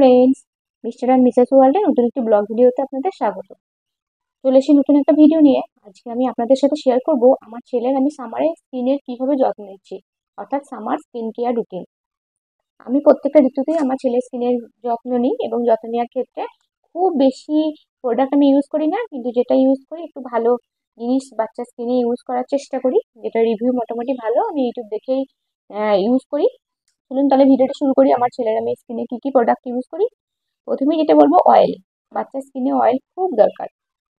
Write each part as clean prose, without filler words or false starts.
Friends, mister and Mrs ওয়ার্ল্ডের নতুন একটি ব্লগ ভিডিওতে আপনাদের স্বাগত। চলে এসেছি নতুন একটা ভিডিও নিয়ে। আজকে আমি আপনাদের সাথে শেয়ার করব আমার ছেলের আমি সামারে স্কিনের কিভাবে যত্ন নিচ্ছি, অর্থাৎ সামার স্কিন কেয়ার রুটিন। আমি প্রত্যেকটা ঋতুতেই আমার ছেলের স্কিনের যত্ন নিই এবং যত্ন নেওয়ার ক্ষেত্রে খুব বেশি প্রোডাক্ট আমি ইউজ করি না, কিন্তু যেটা ইউজ করি একটু ভালো জিনিস বাচ্চার স্কিনে ইউজ করার চেষ্টা করি, যেটা রিভিউ মোটামুটি ভালো, আমি ইউটিউব দেখেই ইউজ করি। চলুন তাহলে ভিডিওটা শুরু করি। আমার ছেলের আমি স্কিনে কি কি প্রোডাক্ট ইউজ করি। প্রথমেই যেটা বলবো, অয়েল। বাচ্চার স্কিনে অয়েল খুব দরকার।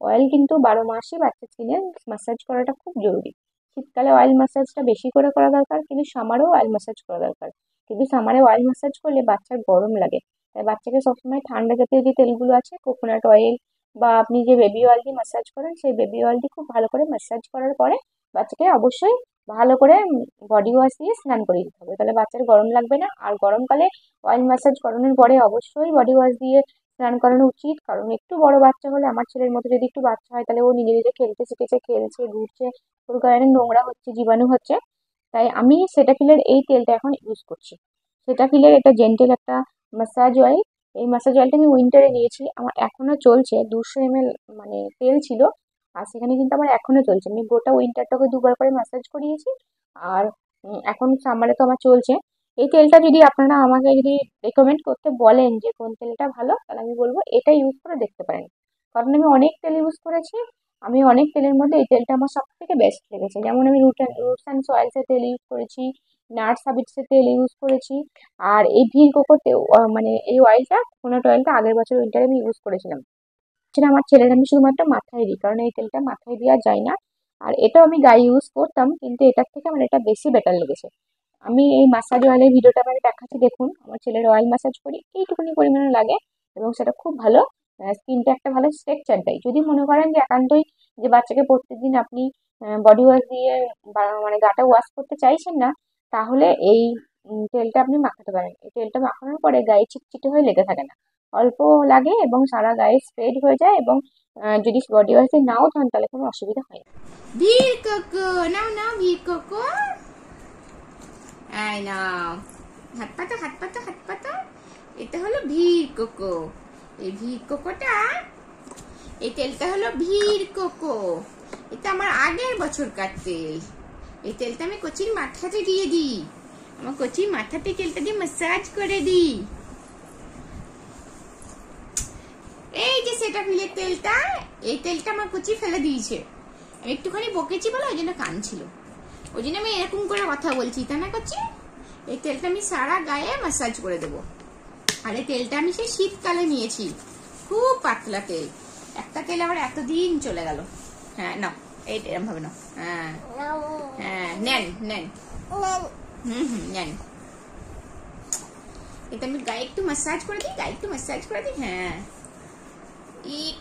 অয়েল কিন্তু 12 মাসই বাচ্চার স্কিনে ম্যাসাজ করাটা খুব জরুরি। শীতকালে অয়েল ম্যাসাজটা বেশি করে করা দরকার, কিন্তু সামারেও অয়েল ম্যাসাজ করা দরকার। কিন্তু সামারে অয়েল ম্যাসাজ করলে বাচ্চার গরম লাগে, তাই বাচ্চাকে সবসময় ঠান্ডা জাতীয় যে তেলগুলো আছে, কোকোনাট অয়েল বা আপনি যে বেবি অয়েল দিয়ে ম্যাসাজ করেন, সেই বেবি অয়েল দিয়ে খুব ভালো করে ম্যাসাজ করার পরে বাচ্চাকে অবশ্যই ভালো করে বডি ওয়াশ দিয়ে স্নান করিয়ে দিতে হবে, তাহলে বাচ্চার গরম লাগবে না। আর গরমকালে অয়েল ম্যাসাজ করানোর পরে অবশ্যই বডি ওয়াশ দিয়ে স্নান করানো উচিত, কারণ একটু বড় বাচ্চা হলে, আমার ছেলের মতো যদি একটু বাচ্চা হয়, তাহলে ও নিজে নিজে খেলতে শিখেছে, খেলছে, ঘুরছে, ওর গায়ে নোংরা হচ্ছে, জীবাণু হচ্ছে। তাই আমি সেটাফিলের এই তেলটা এখন ইউজ করছি। সেটাফিলের এটা জেন্টেল একটা ম্যাসাজ অয়েল। এই ম্যাসাজ অয়েলটা আমি উইন্টারে নিয়েছি, আমার এখনো চলছে। 200 ml মানে তেল ছিল, আর সেখানে কিন্তু আমার এখনো চলছে। আমি গোটা উইন্টারটাকে দুবার করে ম্যাসাজ করিয়েছি, আর এখন সামারে তো আমার চলছে। এই তেলটা যদি আপনারা আমাকে যদি রেকমেন্ড করতে বলেন যে কোন তেলটা ভালো, তাহলে আমি বলবো এটা ইউজ করে দেখতে পারেন, কারণ আমি অনেক তেল ইউজ করেছি। আমি অনেক তেলের মধ্যে এই তেলটা আমার সব থেকে বেস্ট লেগেছে। যেমন আমি রুটস অ্যান্ড সয়েলসের তেল ইউজ করেছি, নাটস হ্যাবিটসের তেল ইউজ করেছি, আর এই ভির কোকোতে মানে এই অয়েলটা, কোকোনাট অয়েলটা আগের বছর উইন্টারে আমি ইউজ করেছিলাম। সেটা আমার ছেলের আমি শুধুমাত্র মাথায় দিই, কারণ এই তেলটা মাথায় দেওয়া যায় না। আর এটাও আমি গায়ে ইউজ করতাম, কিন্তু এটার থেকে আমার এটা বেশি বেটার লেগেছে। আমি এই মাসাজ অয়েলের ভিডিওটা আমি দেখাচ্ছি, দেখুন। আমার ছেলের অয়েল ম্যাসাজ করি, এইটুকুনি পরিমাণে লাগে, এবং সেটা খুব ভালো স্কিনটা একটা ভালো স্ট্রাকচার দেয়। যদি মনে করেন যে একান্তই যে বাচ্চাকে প্রত্যেকদিন আপনি বডি ওয়াশ দিয়ে মানে গাটা ওয়াশ করতে চাইছেন না, তাহলে এই তেলটা আপনি মাখাতে পারেন। এই তেলটা মাখানোর পরে গায়ে চিটচিটে হয়ে লেগে থাকে না, অল্প লাগে এবং সারা গায়ে স্প্রেড হয়ে যায়, এবং যদি বডি ওয়াশ দিয়ে নাও থান, তাহলে কোনো অসুবিধা হয় না। ভির কোকো নাও নাও, ভির কোকো এই নাও, হাত পাতো হাত পাতো হাত পাতো। এটা হলো ভির কোকো। এই ভির কোকোটা, এই তেলটা হলো ভির কোকো। এটা আমার আগের বছরকার তেল। এই তেলটা আমি কচির মাথাতে দিয়ে দিই, আমার কচির মাথাতে তেলটা দিয়ে ম্যাসাজ করে দিই। এই যে সেটাফিলের তেলটা, এই তেলটা আমার কচি ফেলে দিয়েছে। একটুখানি বকেছি বলে ওই জন্য কাঁদছিল, ওই জন্য আমি এরকম করে কথা বলছি, তা না কচি? এই তেলটা আমি সারা গায়ে ম্যাসাজ করে দেবো। আর এই তেলটা আমি সেই শীতকালে নিয়েছি, খুব পাতলা তেল। একটা তেল আবার এতদিন চলে গেল। হ্যাঁ নাও, এই এরকম ভাবে নাও। হ্যাঁ হ্যাঁ, নেন নেন, নেন। এটা আমি গায়ে একটু ম্যাসাজ করে দিই, গায়ে একটু ম্যাসাজ করে দিই। হ্যাঁ,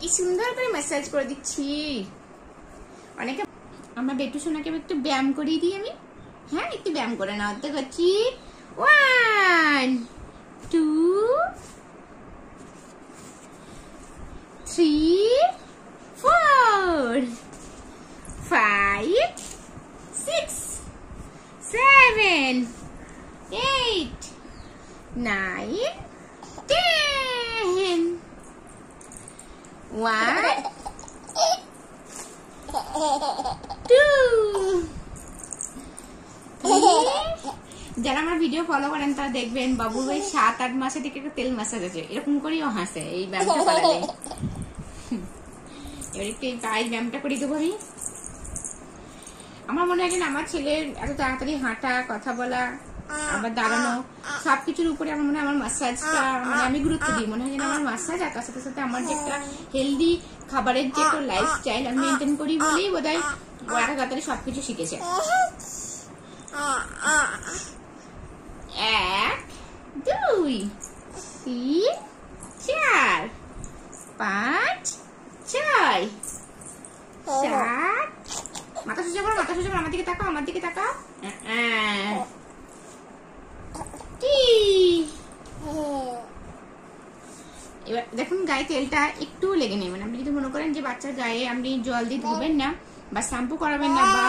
কি সুন্দর করে ম্যাসাজ করে দিচ্ছি। অনেকে আমার বেটু সোনাকে একটু ব্যায়াম করিয়ে দিই আমি। হ্যাঁ, একটু ব্যায়াম করে নাও তো করছি। 1 2 3 4 5 6 7 8 9 10 1 2 যারা আমার ভিডিও ফলো করেন তারা দেখবেন বাবুর ওই 7-8 মাসে থেকে একটা তেল ম্যাসাজ আছে, এরকম করেই ও হাসে এই ব্যায়ামটা করালে। এবার একটু এই পায়ের ব্যায়ামটা করে দেবো আমি। আমার মনে হয় না আমার ছেলের এত তাড়াতাড়ি হাঁটা, কথা বলা, আবার দাঁড়ানো, সবকিছুর উপরে আমার মনে হয় আমার ম্যাসাজটা মানে আমি গুরুত্ব দিই। মনে হয় যেন আমার ম্যাসাজ আর তার সাথে সাথে আমার যে একটা হেলদি খাবারের যে একটা লাইফস্টাইল আমি মেনটেন করি বলেই বোধহয় ও এত তাড়াতাড়ি সবকিছু শিখেছে। 1 2 3 4 5 6 7 মাথা সোজা করো, মাথা সোজা করো, আমার দিকে তাকাও, আমার দিকে তাকাও। এবার দেখুন গায়ে তেলটা একটু লেগে নেই। মানে আপনি যদি মনে করেন যে বাচ্চার গায়ে আপনি জল দিয়ে ধুবেন না বা শ্যাম্পু করাবেন না বা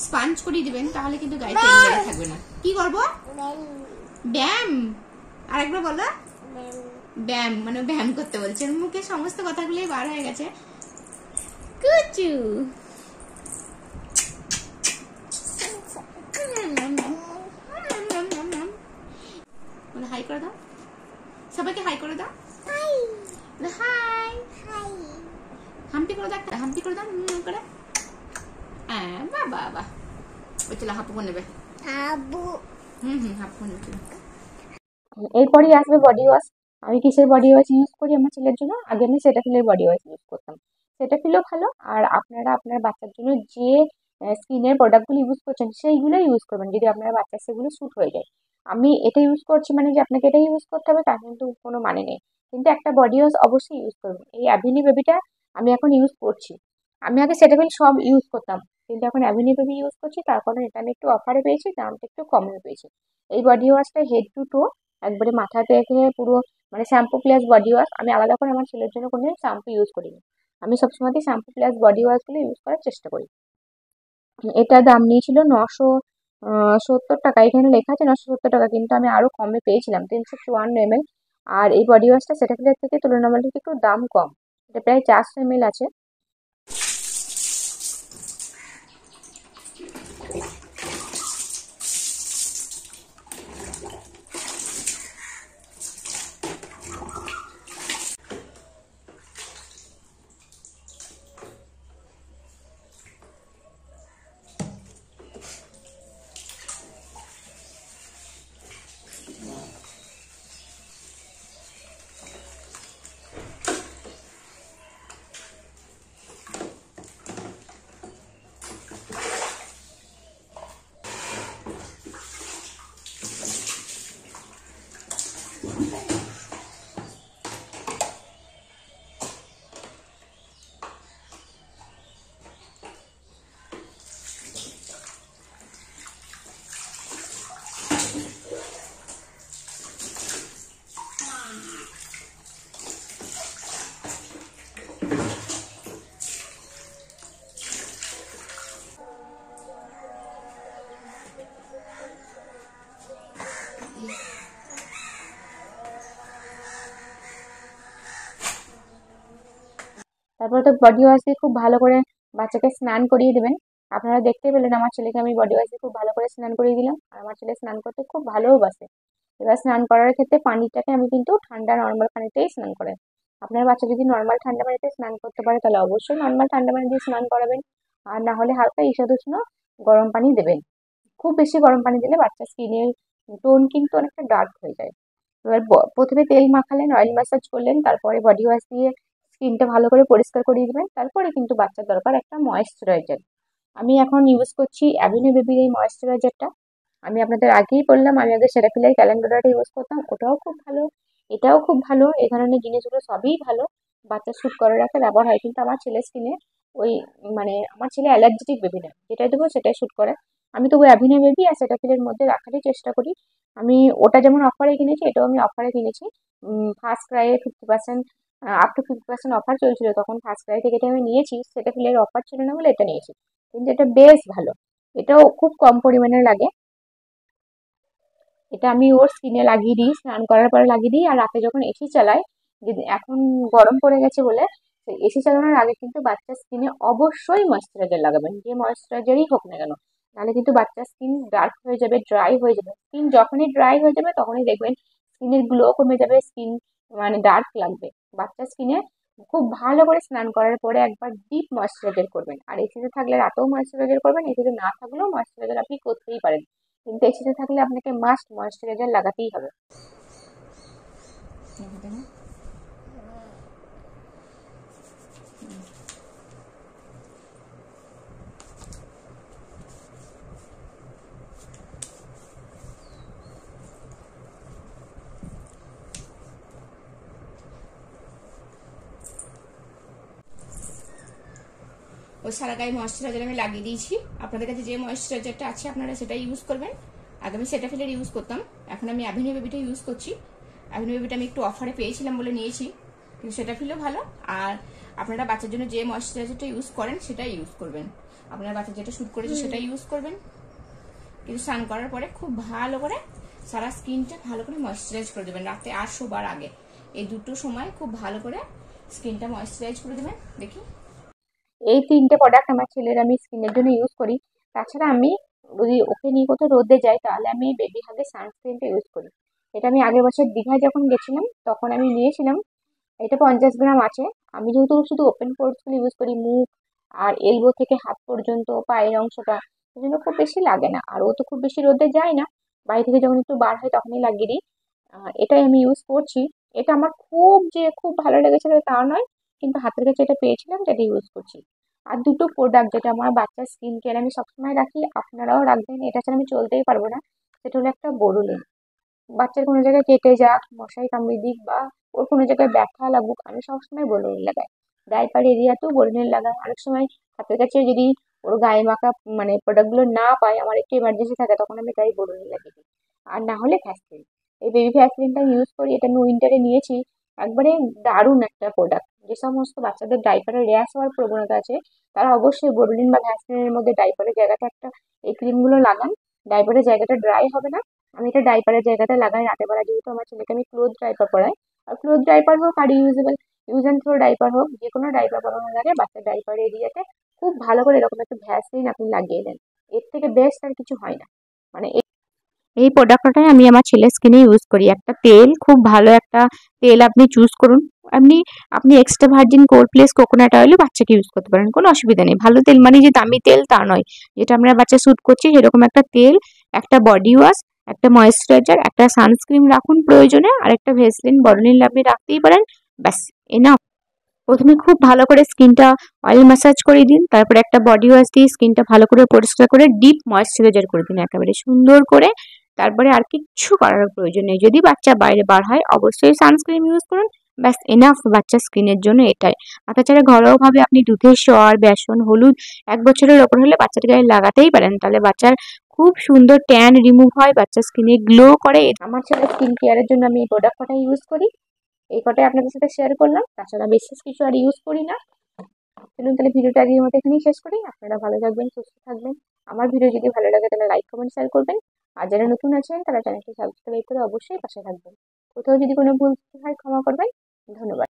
স্পঞ্জ করিয়ে দিবেন, তাহলে কিন্তু গায়ে তেল লেগে থাকবে না। কি করবো? ব্যায়াম। আরেকবার বলো। ব্যায়াম মানে ব্যায়াম করতে বলছে, মুখে সমস্ত কথাগুলোই বার হয়ে গেছে। কুচু হাই করে দাও, সবাইকে হাই করে দাও, হাই হাম্পি করে দাও, একটা হাম্পি করে দাও করে। বাহ বাহ বাহ, ওই চলো হাপু নেবে, হাপু নেবে। এরপরই আসবে বডি ওয়াশ। আমি কিসের বডি ওয়াশ ইউজ করি আমার ছেলের জন্য? আগে আমি সেটাফিলের বডি ওয়াশ ইউজ করতাম। সেটাফিলও ভালো, আর আপনারা আপনার বাচ্চার জন্য যে স্কিনের প্রোডাক্টগুলো ইউজ করছেন সেইগুলো ইউজ করবেন যদি আপনার বাচ্চার সেগুলো স্যুট হয়ে যায়। আমি এটা ইউজ করছি মানে যে আপনাকে এটা ইউজ করতে হবে তার কিন্তু কোনো মানে নেই, কিন্তু একটা বডি ওয়াশ অবশ্যই ইউজ করবেন। এই অ্যাভিনি বেবিটা আমি এখন ইউজ করছি। আমি আগে সেটাফিল সব ইউজ করতাম, কিন্তু এখন অ্যাভিনি বেবি ইউজ করছি, তার কারণে এটা আমি একটু অফারে পেয়েছি, দামটা একটু কমে পেয়েছি। এই বডি ওয়াশটা হেড টু টো একবারে মাথা থেকে পুরো মানে শ্যাম্পু প্লাস বডি ওয়াশ। আমি আলাদা করে আমার ছেলের জন্য কোনো শ্যাম্পু ইউজ করিনি, আমি সবসময় শ্যাম্পু প্লাস বডি ওয়াশগুলো ইউজ করার চেষ্টা করি। এটা দাম নিয়েছিল 970 টাকা, এখানে লেখা আছে 970 টাকা, কিন্তু আমি আরো কমে পেয়েছিলাম 354 ml। আর এই বডি ওয়াশটা সেটাফিলের থেকে তুলনামূলক একটু দাম কম, এটা প্রায় 400 ml আছে। তারপরে তো বডি ওয়াশ দিয়ে খুব ভালো করে বাচ্চাকে স্নান করিয়ে দেবেন। আপনারা দেখতে পেলেন আমার ছেলেকে আমি বডি ওয়াশ দিয়ে খুব ভালো করে স্নান করিয়ে দিলাম, আর আমার ছেলে স্নান করতে খুব ভালোবাসে। এবার স্নান করার ক্ষেত্রে পানিটাকে আমি কিন্তু ঠান্ডা নর্মাল পানিতেই স্নান করাই। আপনার বাচ্চা যদি নর্মাল ঠান্ডা পানিতে স্নান করতে পারে তাহলে অবশ্যই নর্মাল ঠান্ডা পানি দিয়ে স্নান করাবেন, আর না হলে হালকা ঈষৎ উষ্ণ গরম পানি দেবেন। খুব বেশি গরম পানি দিলে বাচ্চার স্কিনের টোন কিন্তু অনেকটা ডার্ক হয়ে যায়। এবার প্রথমে তেল মাখালেন, অয়েল ম্যাসাজ করলেন, তারপরে বডি ওয়াশ দিয়ে স্কিনটা ভালো করে পরিষ্কার করিয়ে দেবেন, তারপরে কিন্তু বাচ্চার দরকার একটা ময়েশ্চারাইজার। আমি এখন ইউজ করছি অ্যাভিনি বেবির এই ময়েশ্চারাইজারটা। আমি আপনাদের আগেই বললাম আমি আগে সেরাফিলের ক্যালেন্ডারটা ইউজ করতাম, ওটাও খুব ভালো, এটাও খুব ভালো, এই ধরনের জিনিসগুলো সবই ভালো, বাচ্চা স্যুট করার একটা ব্যবহার হয়। কিন্তু আমার ছেলের স্কিনে ওই মানে আমার ছেলে অ্যালার্জেটিক বেবি না, যেটাই দেবো সেটাই স্যুট করে। আমি তবু অ্যাভিনি বেবি আর সেটাফিলের মধ্যে রাখারই চেষ্টা করি। আমি ওটা যেমন অফারে কিনেছি, এটাও আমি অফারে কিনেছি। ফার্স্ট ক্রাইয়ে 50% আপ টু 50% অফার চলছিল, তখন ফার্স্ট ক্রাই থেকে এটা আমি নিয়েছি। সেটাফিলের অফার ছিল না বলে এটা নিয়েছি, কিন্তু এটা বেশ ভালো, এটাও খুব কম পরিমাণে লাগে। এটা আমি ওর স্কিনে লাগিয়ে দিই, স্নান করার পরে লাগিয়ে দিই, আর রাতে যখন এসি চালাই, যদি এখন গরম পড়ে গেছে বলে এসি চালানোর আগে কিন্তু বাচ্চার স্কিনে অবশ্যই ময়েশ্চারাইজার লাগাবেন, যে ময়েশ্চারাইজারই হোক না কেন, নাহলে কিন্তু বাচ্চার স্কিন ডার্ক হয়ে যাবে, ড্রাই হয়ে যাবে। স্কিন যখনই ড্রাই হয়ে যাবে তখনই দেখবেন স্কিনের গ্লো কমে যাবে, স্কিন মানে ডার্ক লাগবে। বাচ্চার স্কিনে খুব ভালো করে স্নান করার পরে একবার ডিপ ময়েশ্চারাইজার করবেন, আর এসিতে থাকলে রাতেও ময়েশ্চারাইজার করবেন, এসিতে না থাকলেও ময়েশ্চারাইজার আপনি করতেই পারেন, কিন্তু এসিতে থাকলে আপনাকে মাস্ট ময়েশ্চারাইজার লাগাতেই হবে। ওই সারা গায়ে ময়েশ্চারাইজার আমি লাগিয়ে দিয়েছি। আপনাদের কাছে যে ময়েশ্চারাইজারটা আছে আপনারা সেটা ইউজ করবেন। আগে আমি সেটাফিলের ইউজ করতাম, এখন আমি অ্যাভিনি বেবিটা ইউজ করছি। অ্যাভিনি বেবিটা আমি একটু অফারে পেয়েছিলাম বলে নিয়েছি, কিন্তু সেটাফিলও ভালো। আর আপনারা বাচ্চার জন্য যে ময়েশ্চারাইজারটা ইউজ করেন সেটাই ইউজ করবেন, আপনার বাচ্চা যেটা শুট করেছে সেটা ইউজ করবেন। কিন্তু স্নান করার পরে খুব ভালো করে সারা স্কিনটা ভালো করে ময়েশ্চারাইজ করে দেবেন রাতে আর শোবার আগে। এই দুটো সময় খুব ভালো করে স্কিনটা ময়েশ্চারাইজ করে দেবেন। দেখি, এই 3টে প্রোডাক্ট আমার ছেলের আমি স্কিনের জন্য ইউজ করি। তাছাড়া আমি যদি ওকে নিয়ে কোথাও রোদে যাই তাহলে আমি বেবি হাগের সানস্ক্রিনটা ইউজ করি। এটা আমি আগের বছর দীঘায় যখন গেছিলাম তখন আমি নিয়েছিলাম। এটা 50 গ্রাম আছে। আমি যেহেতু শুধু ওপেন পোর্সগুলো ইউজ করি, মুখ আর এলবো থেকে হাত পর্যন্ত পায়ের অংশটা, সেই জন্য খুব বেশি লাগে না। আর ও তো খুব বেশি রোদে যায় না, বাড়ি থেকে যখন একটু বার হয় তখনই লাগিয়ে দিই। এটাই আমি ইউজ করছি। এটা আমার খুব ভালো লেগেছে তা নয়, কিন্তু হাতের কাছে এটা পেয়েছিলাম যেটা ইউজ করছি। আর দুটো প্রোডাক্ট যেটা আমার বাচ্চার স্কিন কেয়ার আমি সবসময় রাখি, আপনারাও রাখবেন, এটা ছাড়া আমি চলতেই পারবো না। সেটা হলো একটা বোরোলিন। বাচ্চার কোনো জায়গায় কেটে যাক, মশাই কামড়ে দিক বা ওর কোনো জায়গায় ব্যথা লাগুক, আমি সবসময় বোরোলিন লাগাই। ডাইপার এরিয়াতেও বোরোলিন লাগাই। অনেক সময় হাতের কাছে যদি ওর গায়ে মাখা মানে প্রোডাক্টগুলো না পাই, আমার একটু এমার্জেন্সি থাকে, তখন আমি গায়ে বোরোলিন লাগিয়ে দিই। আর না হলে ভ্যাসলিন। এই বেবি ভ্যাসলিনটা আমি ইউজ করি, এটা আমি উইন্টারে নিয়েছি। একবারে দারুণ একটা প্রোডাক্ট। যে সমস্ত বাচ্চাদের ডাইপারে র্যাশ হওয়ার প্রবণতা আছে, তারা অবশ্যই বোরোলিন বা ভ্যাসলিনের মধ্যে ডাইপারের জায়গাটা একটা এই ক্রিমগুলো লাগান। ডাইপারের জায়গাটা ড্রাই হবে না। আমি এটা ডাইপারের জায়গাটা লাগাই রাতের বেলা, যেহেতু আমার ছেলেকে আমি ক্লোথ ডাইপার পরাই। আর ক্লোথ ডাইপার হোক আর usable use and throw diaper হোক, যে কোনো ডাইপার পরানোর আগে বাচ্চার ডাইপার এরিয়াতে খুব ভালো করে এরকম একটা ভ্যাসলিন আপনি লাগিয়ে দেন। এর থেকে বেস্ট আর কিছু হয় না। মানে এই প্রোডাক্টটাই আমি আমার ছেলের স্কিনে ইউজ করি। একটা তেল, খুব ভালো একটা তেল আপনি চুজ করুন। আপনি আপনি extra virgin cold pressed coconut অয়েলও বাচ্চাকে ইউজ করতে পারেন, কোনো অসুবিধা নেই। ভালো তেল মানে যে দামি তেল তা নয়, যেটা আমরা বাচ্চা স্যুট করছি সেরকম একটা তেল, একটা বডি ওয়াশ, একটা ময়েশ্চারাইজার, একটা সানস্ক্রিন রাখুন প্রয়োজনে, আর একটা ভেসলিন বরলিন আপনি রাখতেই পারেন। ব্যাস, এনাফ। প্রথমে খুব ভালো করে স্কিনটা অয়েল ম্যাসাজ করে দিন, তারপরে একটা বডি ওয়াশ দিয়ে স্কিনটা ভালো করে পরিষ্কার করে ডিপ ময়েশ্চারাইজার করে দিন একেবারে সুন্দর করে। তারপরে আর কিচ্ছু করার প্রয়োজন নেই। যদি বাচ্চা বাইরে বার হয় অবশ্যই সানস্ক্রিন ইউজ করুন। ব্যাস, এনাফ বাচ্চার স্কিনের জন্য এটাই। আর তাছাড়া ঘরোয়াভাবে আপনি দুধের স্বর, বেসন, হলুদ 1 বছরের ওপর হলে বাচ্চার গায়ে লাগাতেই পারেন। তাহলে বাচ্চার খুব সুন্দর ট্যান রিমুভ হয়, বাচ্চার স্কিনে গ্লো করে। আমার ছেলের স্কিন কেয়ারের জন্য আমি এই প্রোডাক্ট কটা ইউজ করি। এই কটাই আপনাদের সাথে শেয়ার করলাম। তাছাড়া বিশেষ কিছু আর ইউজ করি না। চলুন তাহলে ভিডিওটা আজকের মতো এখানেই শেষ করি। আপনারা ভালো থাকবেন, সুস্থ থাকবেন। আমার ভিডিও যদি ভালো লাগে তাহলে লাইক, কমেন্ট, শেয়ার করবেন। আর যারা নতুন আছেন তারা চ্যানেলটি সাবস্ক্রাইব করে অবশ্যই পাশে থাকবেন। কোথাও যদি কোনো ভুল হয় ক্ষমা করবেন। ধন্যবাদ।